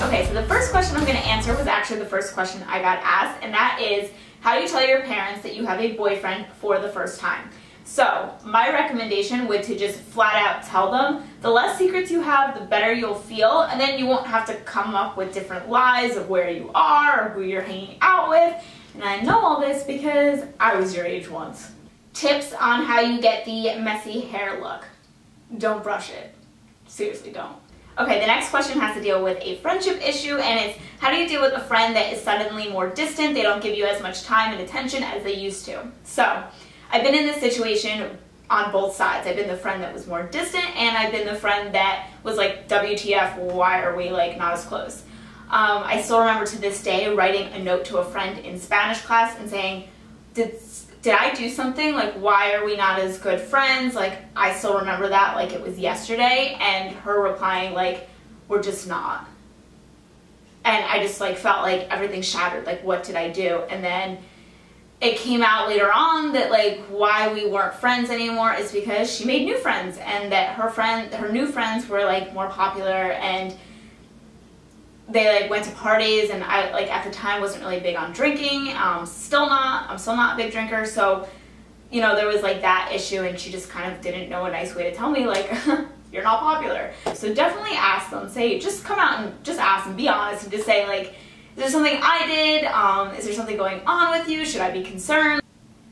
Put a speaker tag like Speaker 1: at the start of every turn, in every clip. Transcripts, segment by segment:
Speaker 1: Okay, so the first question I'm going to answer was actually the first question I got asked, and that is, how do you tell your parents that you have a boyfriend for the first time? So, my recommendation would to just flat out tell them. The less secrets you have, the better you'll feel, and then you won't have to come up with different lies of where you are or who you're hanging out with. And I know all this because I was your age once. Tips on how you get the messy hair look. Don't brush it. Seriously, don't. Okay, the next question has to deal with a friendship issue, and it's how do you deal with a friend that is suddenly more distant? They don't give you as much time and attention as they used to. So, I've been in this situation on both sides. I've been the friend that was more distant, and I've been the friend that was like, WTF, why are we like not as close? I still remember to this day writing a note to a friend in Spanish class and saying, did I do something? Like, why are we not as good friends? Like, I still remember that like it was yesterday, and her replying like, we're just not. And I just like felt like everything shattered, like what did I do? And then it came out later on that like why we weren't friends anymore is because she made new friends, and that her new friends were like more popular, and they like went to parties, and I like at the time wasn't really big on drinking. I'm still not a big drinker, so you know there was like that issue, and she just kind of didn't know a nice way to tell me like you're not popular. So definitely ask them, say, just come out and just ask and be honest, and just say like, is there something I did? Is there something going on with you? Should I be concerned?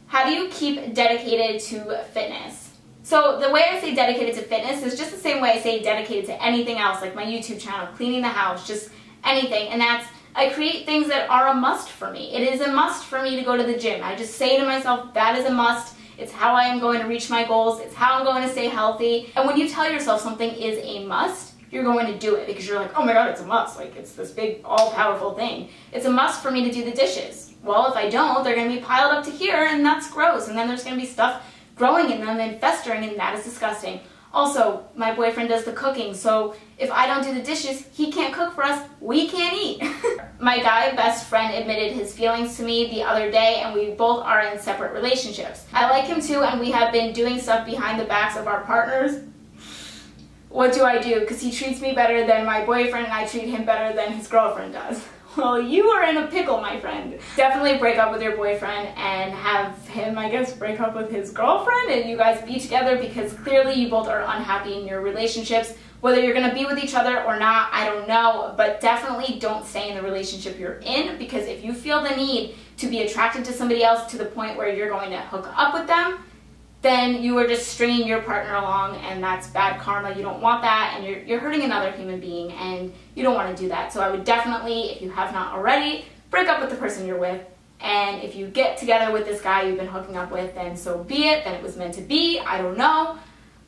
Speaker 1: How do you keep dedicated to fitness? So the way I say dedicated to fitness is just the same way I say dedicated to anything else, like my YouTube channel, cleaning the house, just anything. And that's, I create things that are a must for me. It is a must for me to go to the gym. I just say to myself, that is a must. It's how I am going to reach my goals. It's how I'm going to stay healthy. And when you tell yourself something is a must, you're going to do it because you're like, oh my god, it's a must. Like, it's this big, all-powerful thing. It's a must for me to do the dishes. Well, if I don't, they're going to be piled up to here, and that's gross. And then there's going to be stuff growing in them and festering, and that is disgusting. Also, my boyfriend does the cooking, so if I don't do the dishes, he can't cook for us, we can't eat. My guy best friend admitted his feelings to me the other day, and we both are in separate relationships. I like him too, and we have been doing stuff behind the backs of our partners. What do I do? Because he treats me better than my boyfriend, and I treat him better than his girlfriend does. Well, you are in a pickle, my friend. Definitely break up with your boyfriend and have him, I guess, break up with his girlfriend, and you guys be together, because clearly you both are unhappy in your relationships. Whether you're going to be with each other or not, I don't know, but definitely don't stay in the relationship you're in, because if you feel the need to be attracted to somebody else to the point where you're going to hook up with them, then you are just stringing your partner along, and that's bad karma. You don't want that, and you're hurting another human being, and you don't want to do that. So I would definitely, if you have not already, break up with the person you're with. And if you get together with this guy you've been hooking up with, then so be it. Then it was meant to be. I don't know.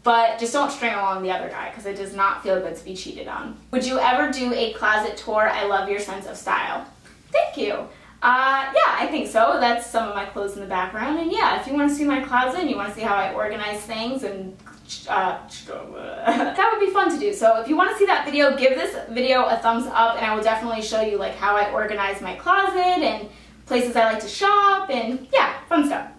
Speaker 1: But just don't string along the other guy, because it does not feel good to be cheated on. Would you ever do a closet tour? I love your sense of style. Thank you. Yeah, I think so. That's some of my clothes in the background. And yeah, if you want to see my closet and you want to see how I organize things, and that would be fun to do. So if you want to see that video, give this video a thumbs up, and I will definitely show you like how I organize my closet and places I like to shop, and yeah, fun stuff.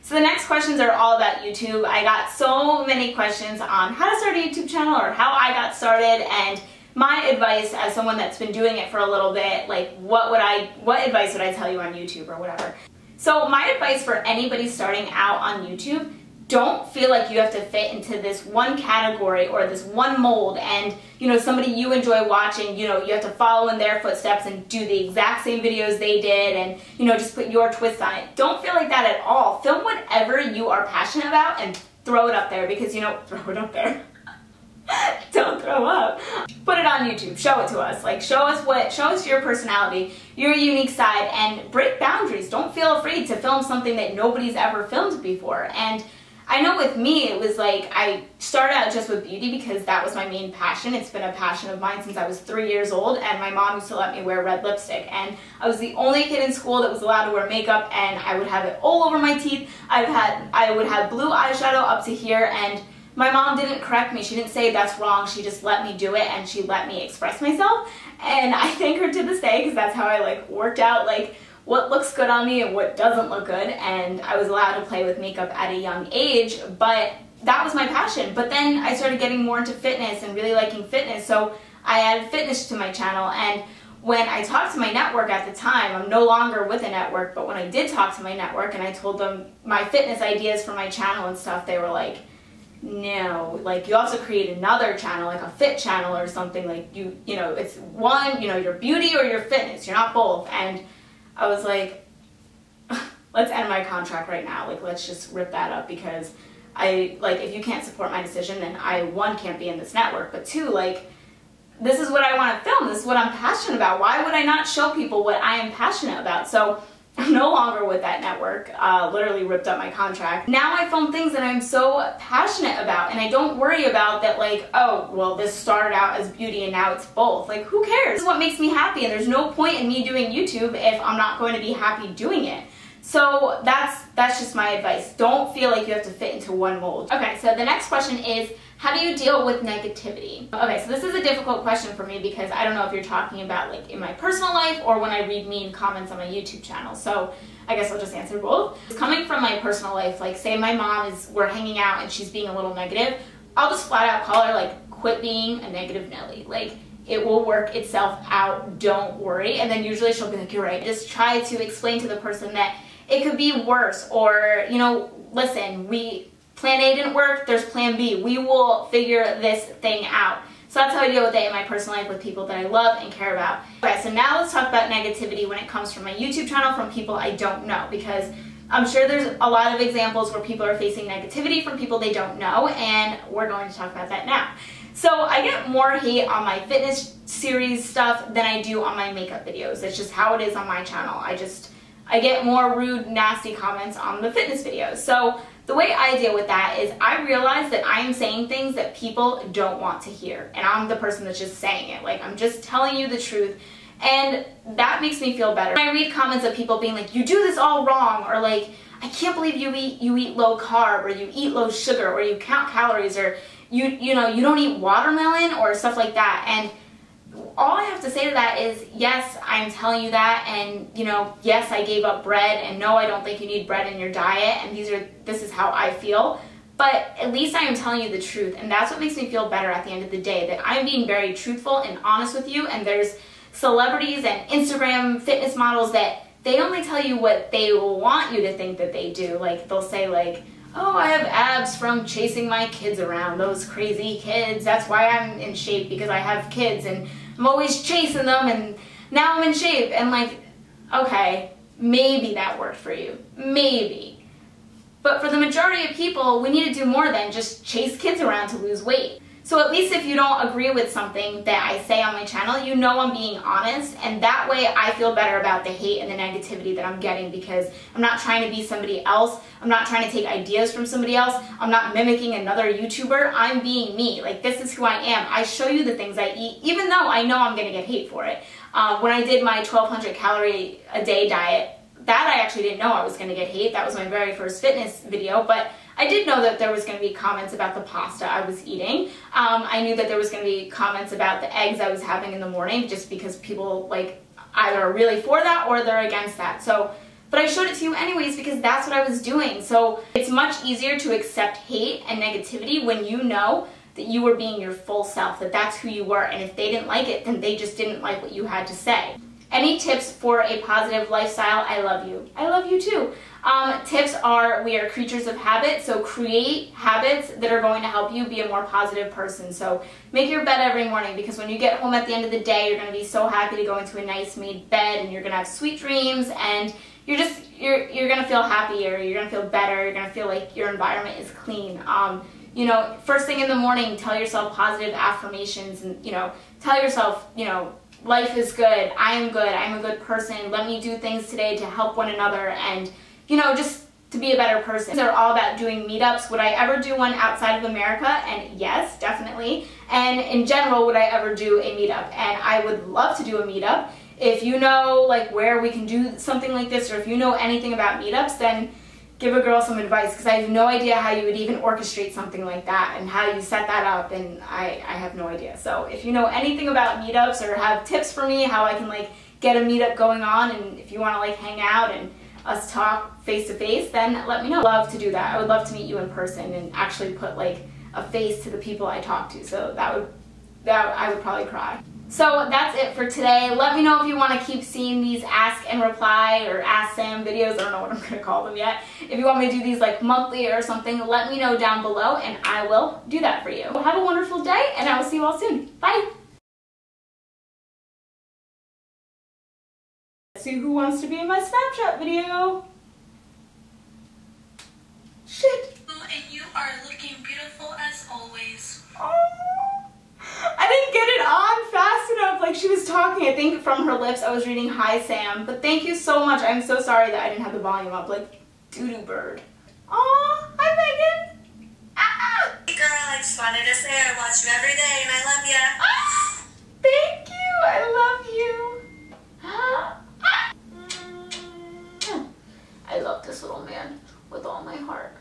Speaker 1: So the next questions are all about YouTube. I got so many questions on how to start a YouTube channel, or how I got started, and my advice as someone that's been doing it for a little bit, like what advice would I tell you on YouTube or whatever. So my advice for anybody starting out on YouTube, don't feel like you have to fit into this one category or this one mold, and you know, somebody you enjoy watching, you know, you have to follow in their footsteps and do the exact same videos they did, and you know, just put your twist on it. Don't feel like that at all. Film whatever you are passionate about and throw it up there, because you know, throw it up there. Don't throw up. Put it on YouTube. Show it to us. Like, show us your personality, your unique side, and break boundaries. Don't feel afraid to film something that nobody's ever filmed before. And I know with me, it was like, I started out just with beauty because that was my main passion. It's been a passion of mine since I was 3 years old, and my mom used to let me wear red lipstick. And I was the only kid in school that was allowed to wear makeup, and I would have it all over my teeth. I would have blue eyeshadow up to here, and my mom didn't correct me. She didn't say that's wrong. She just let me do it, and she let me express myself. And I thank her to this day, because that's how I like worked out like what looks good on me and what doesn't look good. And I was allowed to play with makeup at a young age, but that was my passion. But then I started getting more into fitness and really liking fitness, so I added fitness to my channel. And when I talked to my network at the time, I'm no longer with a network, but when I did talk to my network and I told them my fitness ideas for my channel and stuff, they were like, no, like you also create another channel, like a fit channel or something, like you know, it's one, you know, your beauty or your fitness, you're not both. And I was like, let's end my contract right now. Like, let's just rip that up, because if you can't support my decision, then I, one, can't be in this network, but two, like, this is what I want to film. This is what I'm passionate about. Why would I not show people what I am passionate about? So I'm no longer with that network. Literally ripped up my contract. Now I film things that I'm so passionate about, and I don't worry about that, like, oh, well, this started out as beauty and now it's both. Like, who cares? This is what makes me happy, and there's no point in me doing YouTube if I'm not going to be happy doing it. So that's just my advice. Don't feel like you have to fit into one mold. Okay, so the next question is, how do you deal with negativity? Okay, so this is a difficult question for me because I don't know if you're talking about like in my personal life or when I read mean comments on my YouTube channel. So I guess I'll just answer both. Coming from my personal life, like say my mom we're hanging out and she's being a little negative, I'll just flat out call her like, quit being a negative Nelly. Like, it will work itself out, don't worry. And then usually she'll be like, you're right. Just try to explain to the person that it could be worse, or, you know, listen, plan A didn't work, there's plan B. We will figure this thing out. So that's how I deal with it in my personal life with people that I love and care about. Okay, so now let's talk about negativity when it comes from my YouTube channel from people I don't know, because I'm sure there's a lot of examples where people are facing negativity from people they don't know, and we're going to talk about that now. So I get more hate on my fitness series stuff than I do on my makeup videos. It's just how it is on my channel. I get more rude, nasty comments on the fitness videos. So the way I deal with that is I realize that I am saying things that people don't want to hear. And I'm the person that's just saying it. Like, I'm just telling you the truth. And that makes me feel better. When I read comments of people being like, you do this all wrong, or like, I can't believe you eat low carb, or you eat low sugar, or you count calories, or you know, you don't eat watermelon, or stuff like that. And all I have to say to that is, yes, I'm telling you that, and, you know, yes, I gave up bread, and no, I don't think you need bread in your diet, and this is how I feel, but at least I am telling you the truth, and that's what makes me feel better at the end of the day, that I'm being very truthful and honest with you. And there's celebrities and Instagram fitness models that they only tell you what they will want you to think that they do. Like, they'll say, like, oh, I have abs from chasing my kids around, those crazy kids, that's why I'm in shape, because I have kids, and I'm always chasing them, and now I'm in shape. And like, okay, maybe that worked for you, maybe. But for the majority of people, we need to do more than just chase kids around to lose weight. So at least if you don't agree with something that I say on my channel, you know I'm being honest, and that way I feel better about the hate and the negativity that I'm getting, because I'm not trying to be somebody else. I'm not trying to take ideas from somebody else. I'm not mimicking another YouTuber. I'm being me. Like, this is who I am. I show you the things I eat, even though I know I'm going to get hate for it. When I did my 1,200 calorie a day diet, that I actually didn't know I was going to get hate. That was my very first fitness video, but I did know that there was going to be comments about the pasta I was eating. I knew that there was going to be comments about the eggs I was having in the morning, just because people like either are really for that or they're against that. So, but I showed it to you anyways because that's what I was doing. So it's much easier to accept hate and negativity when you know that you were being your full self, that that's who you were, and if they didn't like it, then they just didn't like what you had to say. Any tips for a positive lifestyle? I love you. I love you too. Tips are, we are creatures of habit, so create habits that are going to help you be a more positive person. So make your bed every morning, because when you get home at the end of the day, you're going to be so happy to go into a nice made bed, and you're going to have sweet dreams, and you're going to feel happier, you're going to feel better, you're going to feel like your environment is clean. You know, first thing in the morning, tell yourself positive affirmations, and, you know, tell yourself, you know, life is good, I'm a good person, let me do things today to help one another, and, you know, just to be a better person. They're all about doing meetups. Would I ever do one outside of America? And yes, definitely. And in general, would I ever do a meetup? And I would love to do a meetup. If you know, like, where we can do something like this, or if you know anything about meetups, then give a girl some advice, because I have no idea how you would even orchestrate something like that and how you set that up, and I have no idea. So if you know anything about meetups or have tips for me how I can like get a meetup going on, and if you want to like hang out and us talk face to face, then let me know. I'd love to do that. I would love to meet you in person and actually put like a face to the people I talk to. So I would probably cry. So that's it for today. Let me know if you want to keep seeing these ask and reply or ask Sam videos. I don't know what I'm going to call them yet. If you want me to do these like monthly or something, let me know down below and I will do that for you. Well, have a wonderful day and I will see you all soon. Bye! See who wants to be in my Snapchat video. Shit.
Speaker 2: And you are looking beautiful as always.
Speaker 1: Oh. I didn't get it on fast enough. Like she was talking, I think from her lips I was reading hi Sam. But thank you so much. I'm so sorry that I didn't have the volume up. Like doo-doo bird. Aw, hi Megan. Ah.
Speaker 2: Hey girl, I just wanted to say I watch you every day and I love ya.
Speaker 1: Ah, thank you. I love you. I love this little man with all my heart.